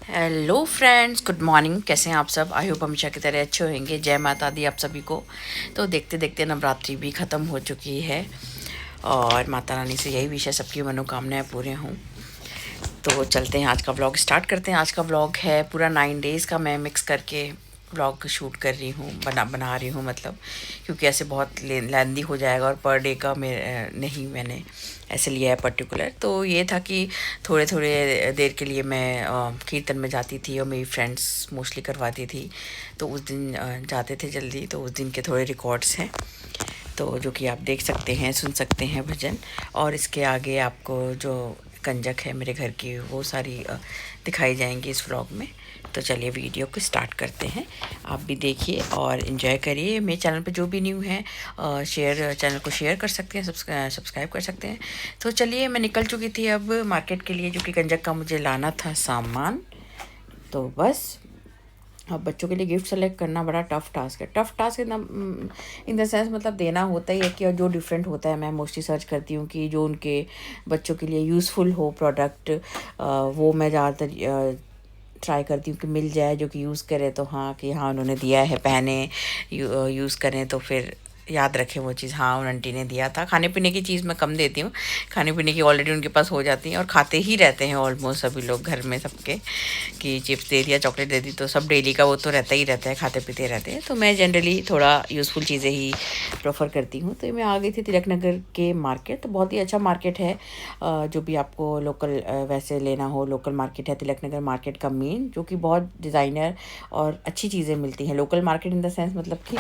Hello friends, good morning. कैसे हैं आप सब? आई होप हमेशा की तरह अच्छे होंगे। जय माता दी आप सभी को। तो देखते देखते नवरात्रि भी ख़त्म हो चुकी है और माता रानी से यही विश है सबकी मनोकामनाएं पूरे हों। तो चलते हैं, आज का व्लॉग स्टार्ट करते हैं। आज का व्लॉग है पूरा 9 डेज़ का, मैं मिक्स करके व्लॉग शूट कर रही हूँ, बना रही हूँ मतलब, क्योंकि ऐसे बहुत लेंदी हो जाएगा और पर डे का नहीं मैंने ऐसे लिया है पर्टिकुलर। तो ये था कि थोड़े थोड़े देर के लिए मैं कीर्तन में जाती थी और मेरी फ्रेंड्स मोस्टली करवाती थी। तो उस दिन जाते थे जल्दी, तो उस दिन के थोड़े रिकॉर्ड्स हैं तो जो कि आप देख सकते हैं, सुन सकते हैं भजन। और इसके आगे आपको जो कंजक है मेरे घर की, वो सारी दिखाई जाएंगी इस व्लॉग में। तो चलिए वीडियो को स्टार्ट करते हैं। आप भी देखिए और इन्जॉय करिए। मेरे चैनल पे जो भी न्यू है चैनल को शेयर कर सकते हैं, सब्सक्राइब कर सकते हैं। तो चलिए, मैं निकल चुकी थी अब मार्केट के लिए, जो कि कंजक का मुझे लाना था सामान। तो बस अब बच्चों के लिए गिफ्ट सेलेक्ट करना बड़ा टफ़ टास्क है। Tough task in the sense मतलब देना होता ही है कि जो डिफरेंट होता है। मैं मोस्टली सर्च करती हूँ कि जो उनके बच्चों के लिए यूज़फुल हो प्रोडक्ट, वो मैं ज़्यादातर ट्राई करती हूँ कि मिल जाए, जो कि यूज़ करे तो हाँ कि हाँ उन्होंने दिया है, पहने यूज़ करें तो फिर याद रखें वो चीज़। हाँ, उन आंटी ने दिया था। खाने पीने की चीज़ मैं कम देती हूँ, खाने पीने की ऑलरेडी उनके पास हो जाती हैं और खाते ही रहते हैं ऑलमोस्ट सभी लोग घर में सबके, कि चिप्स दे दिया, चॉकलेट दे दी, तो सब डेली का वो तो रहता ही रहता है, खाते पीते रहते हैं। तो मैं जनरली थोड़ा यूज़फुल चीज़ें ही प्रेफर करती हूँ। तो मैं आ गई थी तिलक नगर के मार्केट। तो बहुत ही अच्छा मार्केट है, जो भी आपको लोकल वैसे लेना हो, लोकल मार्केट है तिलक नगर मार्केट का मेन, जो कि बहुत डिज़ाइनर और अच्छी चीज़ें मिलती हैं। Local market in the sense मतलब कि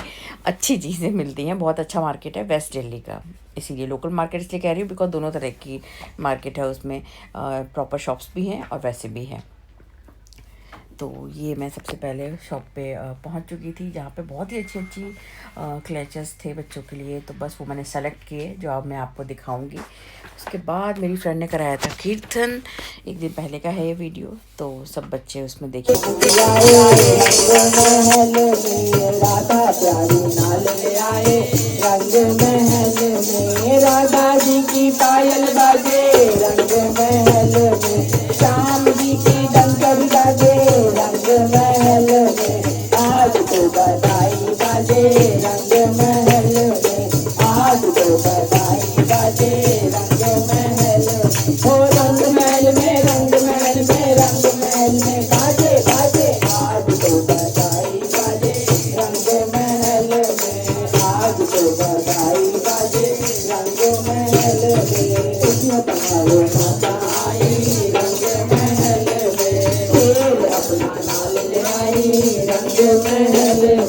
अच्छी चीज़ें मिलती हैं। बहुत अच्छा मार्केट है वेस्ट दिल्ली का, इसीलिए लोकल मार्केट इसलिए कह रही हूँ बिकॉज दोनों तरह की मार्केट है उसमें। प्रॉपर शॉप्स भी हैं और वैसे भी हैं। तो ये मैं सबसे पहले शॉप पे पहुंच चुकी थी, जहाँ पे बहुत ही अच्छी अच्छी क्लचेस थे बच्चों के लिए। तो बस वो मैंने सेलेक्ट किए, जो अब मैं आपको दिखाऊंगी। उसके बाद मेरी फ्रेंड ने कराया था कीर्तन, एक दिन पहले का है ये वीडियो। तो सब बच्चे उसमें देखिए। राधा जी की पायल बाजे रंग महल में, श्याम जी की डंकर बाजे रंग महल में, आज तो बधाई बाजे रंग महल में, आज तो बधाई बाजे रंग महल में, ओ रंग महल में, रंग महल में, रंग महल में बाजे बाजे, आज तो बधाई बाजे रंग महल में, आज तो बधाई बाजे रंग महल में, किस्मत वालों माता आई रंग महल में, तेल अपना लाल ले आई रंग महल में,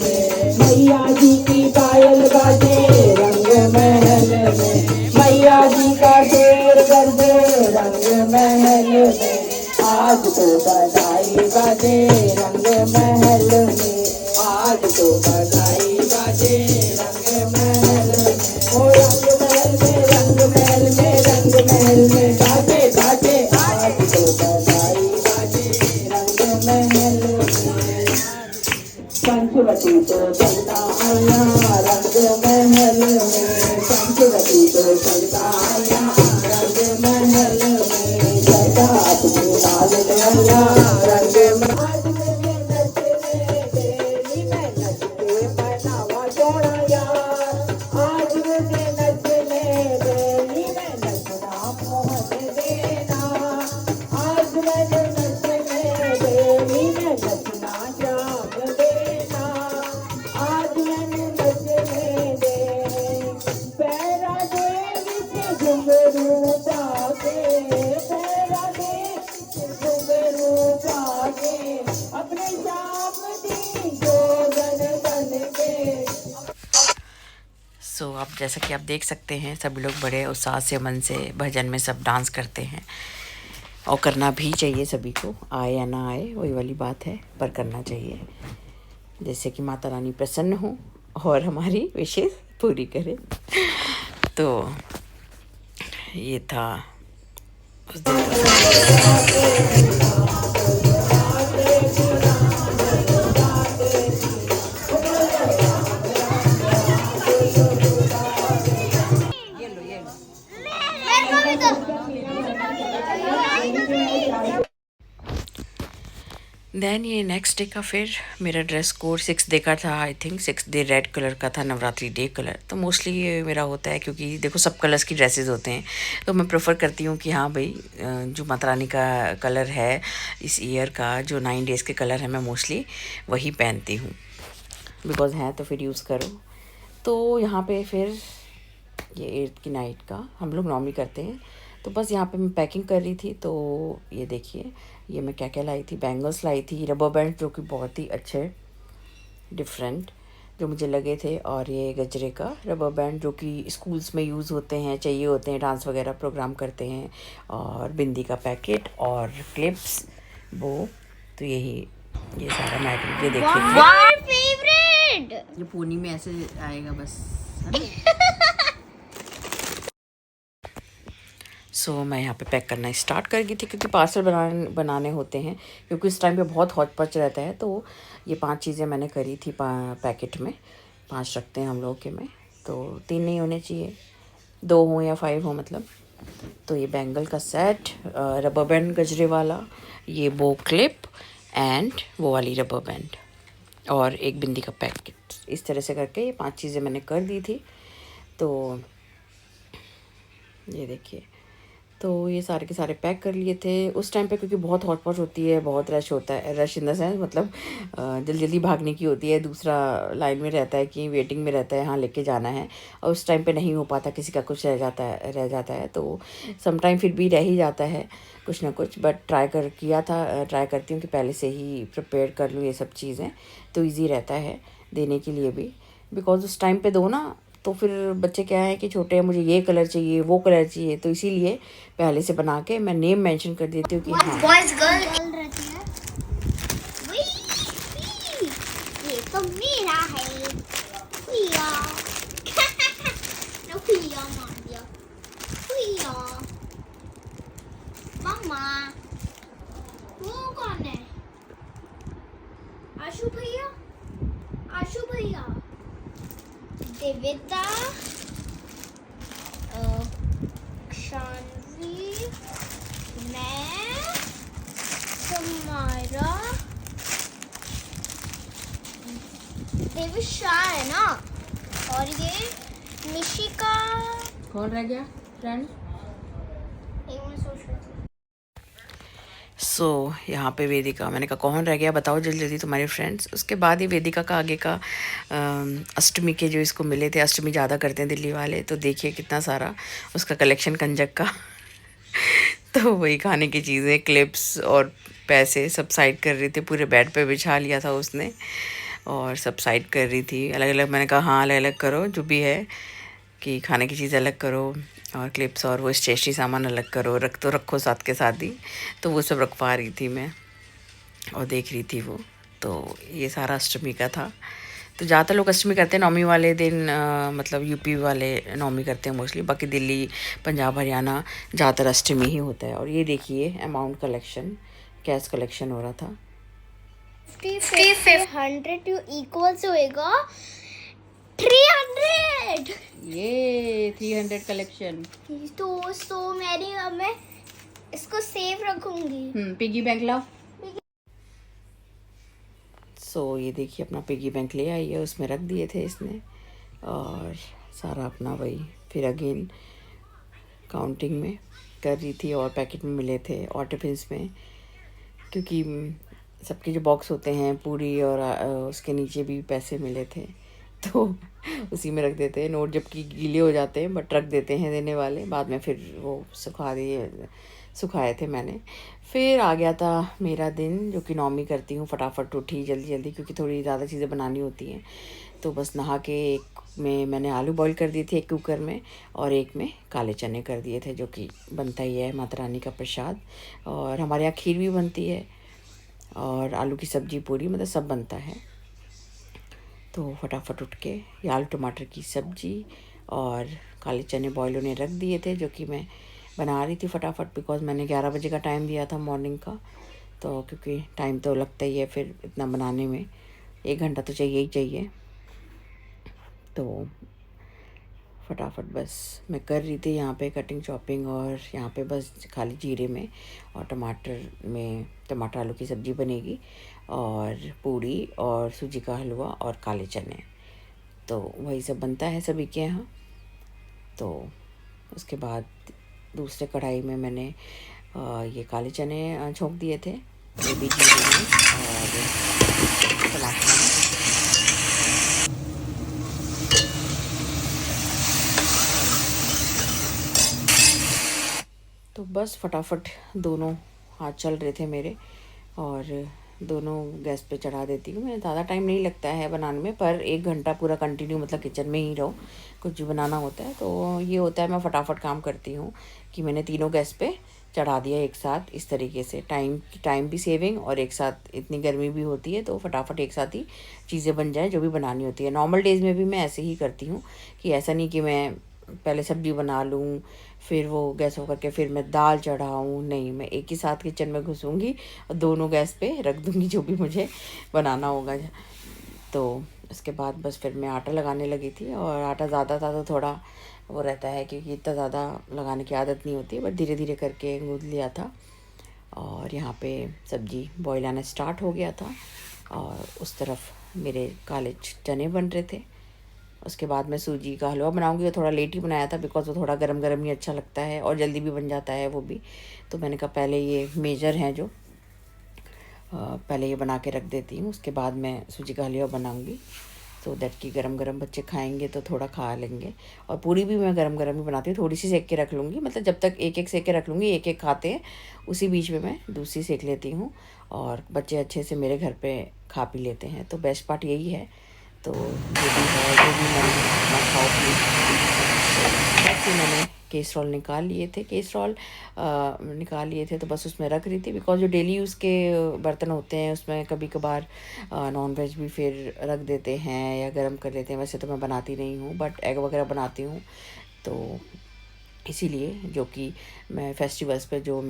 मैया जी की पायल बाजे रंग महल में, मैया जी का शेर गर्दे रंग महल में, आज तो बधाई बाजे रंग महल में, आज तो बधाई बाजे रंग महल में, ओ रंग महल में, रंग महल में, रंग महल में बाजे बाजे, आज तो बधाई बाजे रंग महल में, पंचवटी तो चलता आया रंग महल में, पंचवटी तो चलता आया रंग महल में, सदा अपने लाल लैला रंग महल। आज मेरे नचने तेरी मैं नच के मनावा जोड़ा यार, आज मुझे नचने तेरी मैं नचना मोहन देना, आज मुझे नचने तेरी मैं नचना जाग देना, आज मैंने नचने दे पैरा दे विच घुंघरू पाके, पैरा दे विच घुंघरू पाके, अपने श्याम दी जोगन बन के। सो आप जैसा कि आप देख सकते हैं, सभी लोग बड़े उत्साह से, मन से भजन में सब डांस करते हैं और करना भी चाहिए। सभी को आए या ना आए वही वाली बात है, पर करना चाहिए, जैसे कि माता रानी प्रसन्न हो और हमारी विशेष पूरी करे। तो ये था उस दिन देन ये नेक्स्ट डे का फिर मेरा ड्रेस कोड 6 डे का था, I think 6 day red colour का था, नवरात्रि डे कलर। तो मोस्टली ये मेरा होता है क्योंकि देखो सब कलर्स की ड्रेसेस होते हैं, तो मैं प्रेफर करती हूँ कि हाँ भाई जो माता रानी का कलर है इस ईयर का, जो 9 डेज़ के कलर है, मैं मोस्टली वही पहनती हूँ, बिकॉज हैं तो फिर यूज़ करो। तो यहाँ पे फिर ये 8th की नाइट का हम लोग नॉर्मली करते हैं। तो बस यहाँ पे मैं पैकिंग कर रही थी, तो ये देखिए ये मैं क्या क्या लाई थी। बैंगल्स लाई थी, रबर बैंड जो कि बहुत ही अच्छे डिफरेंट जो मुझे लगे थे, और ये गजरे का रबर बैंड जो कि स्कूल्स में यूज़ होते हैं, चाहिए होते हैं, डांस वगैरह प्रोग्राम करते हैं, और बिंदी का पैकेट और क्लिप्स वो। तो यही ये सारा मैटर ये देखिए फेवरेट, ये पूनी में ऐसे आएगा बस, है ना। सो मैं यहाँ पे पैक करना स्टार्ट कर गई थी क्योंकि पार्सल बनाने होते हैं, क्योंकि इस टाइम पे बहुत हौच पच रहता है। तो ये 5 चीज़ें मैंने करी थी पैकेट में, 5 रखते हैं हम लोग के में, तो 3 नहीं होने चाहिए, 2 हो या 5 हो मतलब। तो ये बैंगल का सेट, रबर बैंड गजरे वाला, ये बो क्लिप एंड वो वाली रबर बैंड, और एक बिंदी का पैकेट। इस तरह से करके ये 5 चीज़ें मैंने कर दी थी। तो ये देखिए, तो ये सारे के सारे पैक कर लिए थे उस टाइम पे, क्योंकि बहुत हॉट पॉट होती है, बहुत रश होता है, रश इन द सेंस मतलब जल्दी जल्दी भागने की होती है, दूसरा लाइन में रहता है कि वेटिंग में रहता है, हाँ लेके जाना है, और उस टाइम पे नहीं हो पाता, किसी का कुछ रह जाता है, तो सम टाइम फिर भी रह ही जाता है कुछ ना कुछ। बट ट्राई करती हूँ कि पहले से ही प्रिपेयर कर लूँ ये सब चीज़ें, तो ईज़ी रहता है देने के लिए भी, बिकॉज उस टाइम पे दो ना, तो फिर बच्चे क्या है कि छोटे हैं, मुझे ये कलर चाहिए, वो कलर चाहिए, तो इसीलिए पहले से बना के मैं नेम मेंशन कर देती हूँ कि हाँ बॉयज गर्ल रहती है। ये तो मेरा है, भैया ना भैया मार दिया, भैया मम्मा वो कौन है, आशु भैया, आशु भैया, देविता, शानवी, मैं, तुम्हारा देविशा है ना, और ये निशिका। कौन रह गया फ्रेंड? सो यहाँ पे वेदिका, मैंने कहा कौन रह गया बताओ जल्दी जल्दी तुम्हारे फ्रेंड्स। उसके बाद ही वेदिका का आगे का अष्टमी के जो इसको मिले थे, अष्टमी ज़्यादा करते हैं दिल्ली वाले, तो देखिए कितना सारा उसका कलेक्शन कंजक का तो वही खाने की चीज़ें, क्लिप्स और पैसे सब साइड कर रही थी, पूरे बेड पे बिछा लिया था उसने और सब साइड कर रही थी अलग अलग। मैंने कहा हाँ अलग अलग करो, जो भी है कि खाने की चीज़ अलग करो और क्लिप्स और वो स्टेशनरी सामान अलग करो, रख तो रखो साथ के साथ ही। तो वो सब रखवा रही थी मैं और देख रही थी वो। तो ये सारा अष्टमी का था। तो ज़्यादातर लोग अष्टमी करते हैं नौमी वाले दिन, मतलब यूपी वाले नौमी करते हैं मोस्टली, बाकी दिल्ली पंजाब हरियाणा ज़्यादातर अष्टमी ही होता है। और ये देखिए अमाउंट कलेक्शन, कैश कलेक्शन हो रहा था। 100 इक्वल्स होएगा 300। ये 300 कलेक्शन तो मैं इसको सेव रखूंगी। पिगी बैंक लाओ। सो ये देखिए अपना पिगी बैंक ले आई है, उसमें रख दिए थे इसने, और सारा अपना वही फिर अगेन काउंटिंग में कर रही थी। और पैकेट में मिले थे और टिफिन्स में, क्योंकि सबके जो बॉक्स होते हैं पूरी और उसके नीचे भी पैसे मिले थे, तो उसी में रख देते हैं। नोट जबकि गीले हो जाते हैं बट रख देते हैं देने वाले, बाद में फिर वो सुखाए थे मैंने। फिर आ गया था मेरा दिन, जो कि नौमी करती हूँ, फटाफट उठी जल्दी जल्दी क्योंकि थोड़ी ज़्यादा चीज़ें बनानी होती हैं। तो बस नहा के एक में मैंने आलू बॉईल कर दिए थे एक कुकर में, और एक में काले चने कर दिए थे, जो कि बनता ही है माता रानी का प्रसाद। और हमारे यहाँ खीर भी बनती है और आलू की सब्ज़ी पूरी, मतलब सब बनता है। तो फटाफट उठ के ये आलू टमाटर की सब्ज़ी और काले चने बॉईल होने रख दिए थे, जो कि मैं बना रही थी फटाफट, बिकॉज़ मैंने 11 बजे का टाइम दिया था मॉर्निंग का। तो क्योंकि टाइम तो लगता ही है फिर इतना बनाने में, 1 घंटा तो चाहिए ही चाहिए। तो फटाफट बस मैं कर रही थी यहाँ पे कटिंग चॉपिंग, और यहाँ पे बस खाली जीरे में और टमाटर में टमाटर आलू की सब्ज़ी बनेगी, और पूड़ी और सूजी का हलवा और काले चने, तो वही सब बनता है सभी के यहाँ। तो उसके बाद दूसरे कढ़ाई में मैंने ये काले चने छोंक दिए थे, ये भी जीरे में और टमाटर में। तो बस फटाफट दोनों हाथ चल रहे थे मेरे, और दोनों गैस पे चढ़ा देती हूँ मैं। ज़्यादा टाइम नहीं लगता है बनाने में, पर 1 घंटा पूरा कंटिन्यू मतलब किचन में ही रहो, कुछ भी बनाना होता है तो ये होता है। मैं फटाफट काम करती हूँ कि मैंने तीनों गैस पे चढ़ा दिया एक साथ, इस तरीके से टाइम भी सेविंग, और एक साथ इतनी गर्मी भी होती है तो फटाफट एक साथ ही चीज़ें बन जाए जो भी बनानी होती है। नॉर्मल डेज़ में भी मैं ऐसे ही करती हूँ कि ऐसा नहीं कि मैं पहले सब्ज़ी बना लूँ फिर वो गैस होकर के फिर मैं दाल चढ़ाऊँ, नहीं, मैं एक ही साथ किचन में घुसूँगी और दोनों गैस पे रख दूँगी जो भी मुझे बनाना होगा। तो उसके बाद बस फिर मैं आटा लगाने लगी थी, और आटा ज़्यादा था तो थोड़ा वो रहता है क्योंकि इतना ज़्यादा लगाने की आदत नहीं होती, बट धीरे धीरे करके गूँथ लिया था। और यहाँ पे सब्ज़ी बॉईल आना स्टार्ट हो गया था, और उस तरफ मेरे काले चने बन रहे थे। उसके बाद मैं सूजी का हलवा बनाऊंगी, वो थोड़ा लेट ही बनाया था बिकॉज़ वो थोड़ा गरम गरम ही अच्छा लगता है और जल्दी भी बन जाता है वो भी। तो मैंने कहा पहले ये मेजर हैं जो पहले ये बना के रख देती हूँ, उसके बाद मैं सूजी का हलवा बनाऊंगी, तो दैट कि गरम गरम बच्चे खाएंगे तो थोड़ा खा लेंगे। और पूरी भी मैं गरम गरम ही बनाती हूँ, थोड़ी सी सेक के रख लूँगी, मतलब जब तक एक एक सेक के रख लूँगी, एक एक खाते हैं उसी बीच में मैं दूसरी सेक लेती हूँ, और बच्चे अच्छे से मेरे घर पे खा पी लेते हैं। तो बेस्ट पार्ट यही है। तो जो भी है जो भी मैंने अपना खाओ पी, बस मैंने केसरॉल निकाल लिए थे, निकाल लिए थे तो बस उसमें रख रही थी, बिकॉज जो डेली यूज़ के बर्तन होते हैं उसमें कभी कभार नॉन वेज भी फिर रख देते हैं या गरम कर लेते हैं। वैसे तो मैं बनाती नहीं हूँ, बट एग वगैरह बनाती हूँ, तो इसीलिए जो कि मैं फेस्टिवल्स पे जो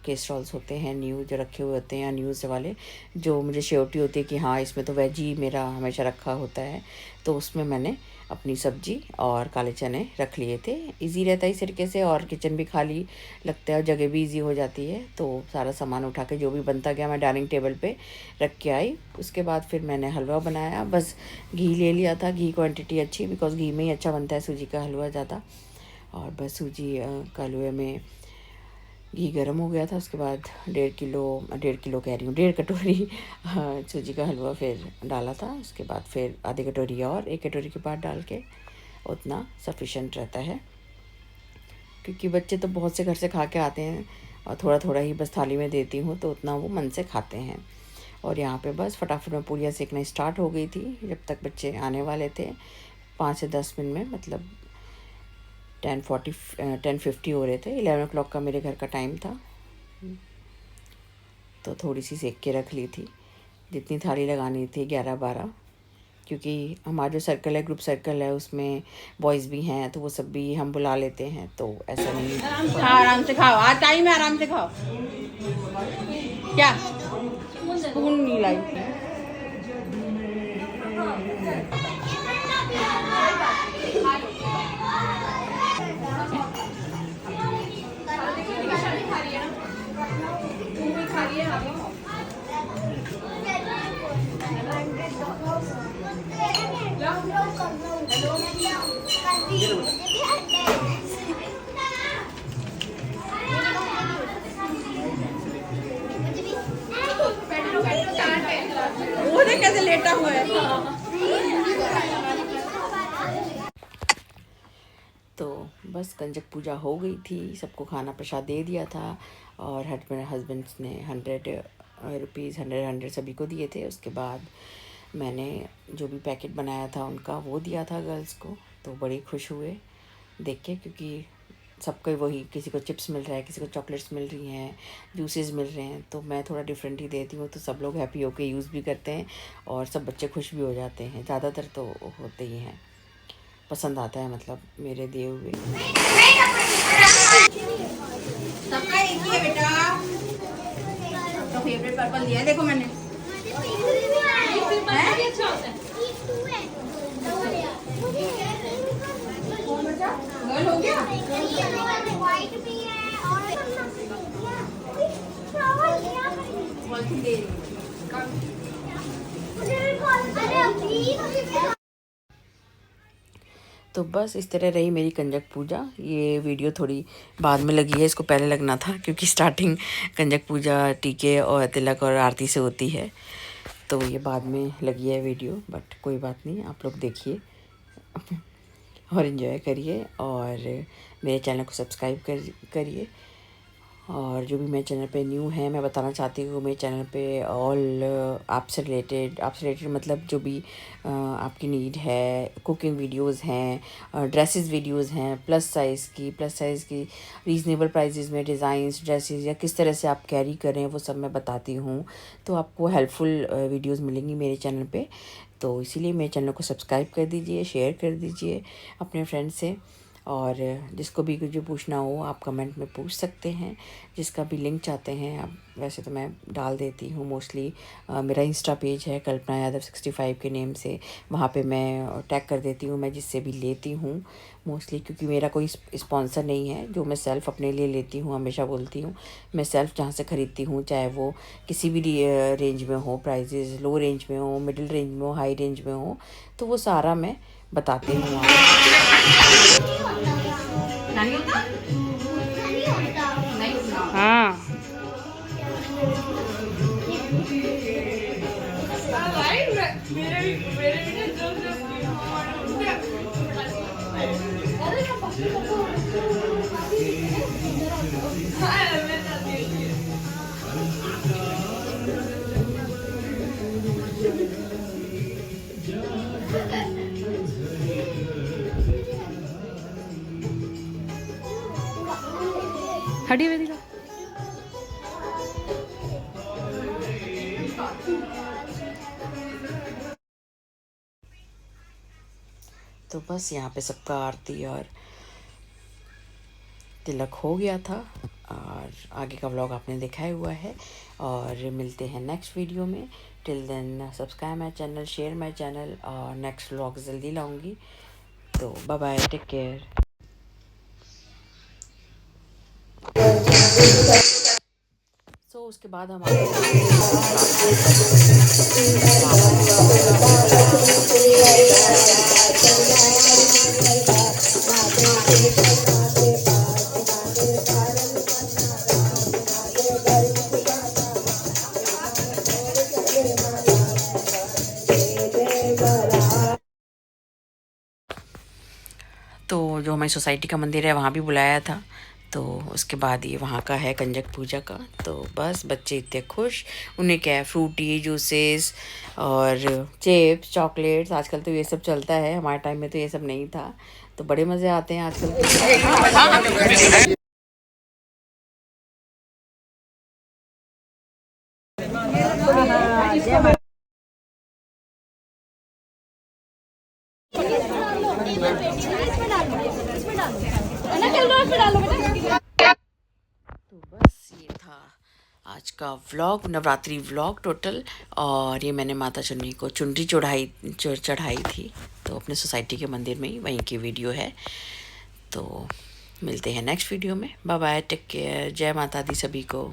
केसरॉल्स होते हैं न्यू जो रखे हुए होते हैं, या न्यूज़ वाले जो मुझे श्योरिटी होती है कि हाँ इसमें तो वेज ही मेरा हमेशा रखा होता है, तो उसमें मैंने अपनी सब्जी और काले चने रख लिए थे। इजी रहता है इस तरीके से, और किचन भी खाली लगता है और जगह भी इजी हो जाती है। तो सारा सामान उठा के जो भी बनता गया मैं डाइनिंग टेबल पे रख के आई। उसके बाद फिर मैंने हलवा बनाया, बस घी ले लिया था, घी क्वांटिटी अच्छी, बिकॉज घी में ही अच्छा बनता है सूजी का हलवा ज़्यादा। और बस सूजी का हलवे में घी गर्म हो गया था, उसके बाद 1.5 किलो कह रही हूँ 1.5 कटोरी सूजी का हलवा फिर डाला था। उसके बाद फिर आधी कटोरी और 1 कटोरी के बाद डाल के उतना सफिशेंट रहता है, क्योंकि बच्चे तो बहुत से घर से खा के आते हैं और थोड़ा थोड़ा ही बस थाली में देती हूँ तो उतना वो मन से खाते हैं। और यहाँ पे बस फटाफट में पूरियाँ सेकना स्टार्ट हो गई थी जब तक बच्चे आने वाले थे 5 से 10 मिनट में, मतलब 10:50 हो रहे थे। 11 o'clock का मेरे घर का टाइम था, तो थोड़ी सी सेक के रख ली थी, जितनी थाली लगानी थी 11-12, क्योंकि हमारा जो सर्कल है ग्रुप सर्कल है उसमें बॉयज़ भी हैं तो वो सब भी हम बुला लेते हैं, तो ऐसा नहीं। आराम से खाओ, आज टाइम है, आराम से खाओ। क्या स्पून नहीं लाई? वो देख कैसे लेटा हुआ है। तो बस कंजक पूजा हो गई थी, सबको खाना प्रसाद दे दिया था, और मेरे हस्बैंड्स ने 100 रुपीज़ 100 सभी को दिए थे। उसके बाद मैंने जो भी पैकेट बनाया था उनका वो दिया था गर्ल्स को, तो बड़े खुश हुए देख के, क्योंकि सबको वही, किसी को चिप्स मिल रहा है, किसी को चॉकलेट्स मिल रही हैं, जूसेस मिल रहे हैं, तो मैं थोड़ा डिफरेंट ही देती हूँ, तो सब लोग हैप्पी होके यूज़ भी करते हैं और सब बच्चे खुश भी हो जाते हैं, ज़्यादातर तो होते ही हैं, पसंद आता है मतलब मेरे दिए हुए। सबका एक ही है बेटा, तो फेवरेट पर्पल दिया है, देखो मैंने। गर्ल हो गया? व्हाइट भी है और अरे अभी तो बस इस तरह रही मेरी कंजक पूजा। ये वीडियो थोड़ी बाद में लगी है, इसको पहले लगना था क्योंकि स्टार्टिंग कंजक पूजा टीके और तिलक और आरती से होती है, तो ये बाद में लगी है वीडियो। बट कोई बात नहीं, आप लोग देखिए और इन्जॉय करिए और मेरे चैनल को सब्सक्राइब करिए। और जो भी मेरे चैनल पे न्यू है, मैं बताना चाहती हूँ मेरे चैनल पे ऑल आपसे रिलेटेड मतलब जो भी आपकी नीड है, कुकिंग वीडियोस हैं, ड्रेसेस वीडियोस हैं, प्लस साइज़ की रीज़नेबल प्राइसेस में डिज़ाइंस ड्रेसेस या किस तरह से आप कैरी करें, वो सब मैं बताती हूँ। तो आपको हेल्पफुल वीडियोस मिलेंगी मेरे चैनल पे। तो इसीलिए मेरे चैनल को सब्सक्राइब कर दीजिए, शेयर कर दीजिए अपने फ्रेंड से। और जिसको भी कुछ पूछना हो आप कमेंट में पूछ सकते हैं, जिसका भी लिंक चाहते हैं आप। वैसे तो मैं डाल देती हूँ मोस्टली। मेरा इंस्टा पेज है कल्पना यादव 65 के नेम से, वहाँ पे मैं टैग कर देती हूँ मैं जिससे भी लेती हूँ मोस्टली, क्योंकि मेरा कोई स्पॉन्सर नहीं है। जो मैं सेल्फ़ अपने लिए लेती हूँ, हमेशा बोलती हूँ, मैं सेल्फ़ जहाँ से ख़रीदती हूँ, चाहे वो किसी भी रेंज में हो, प्राइजेज़ लो रेंज में हो, मिडिल रेंज में हो, हाई रेंज में हो, तो वो सारा मैं बताती हूँ आपको। नहीं होता? नहीं होता। हाँ हटी हुई दिखा। तो बस यहाँ पे सबका आरती और तिलक हो गया था और आगे का व्लॉग आपने देखा ही हुआ है। और मिलते हैं नेक्स्ट वीडियो में। Till then subscribe my channel, share my channel, और नेक्स्ट व्लॉग जल्दी लाऊंगी। तो बाय बाय, टेक केयर। उसके बाद हमारे तो जो हमारी सोसाइटी का मंदिर है वहाँ भी बुलाया था। तो उसके बाद ये वहाँ का है कंजक पूजा का। तो बस बच्चे इतने खुश, उन्हें क्या है फ्रूटी जूसेस और चिप्स चॉकलेट्स, आजकल तो ये सब चलता है, हमारे टाइम में तो ये सब नहीं था। तो बड़े मज़े आते हैं आजकल। तो बस ये था आज का व्लॉग, नवरात्रि व्लॉग टोटल। और ये मैंने माता चुन्नी को चुनरी चढ़ाई थी, तो अपने सोसाइटी के मंदिर में ही, वहीं की वीडियो है। तो मिलते हैं नेक्स्ट वीडियो में। बाय बाय, टेक केयर, जय माता दी सभी को।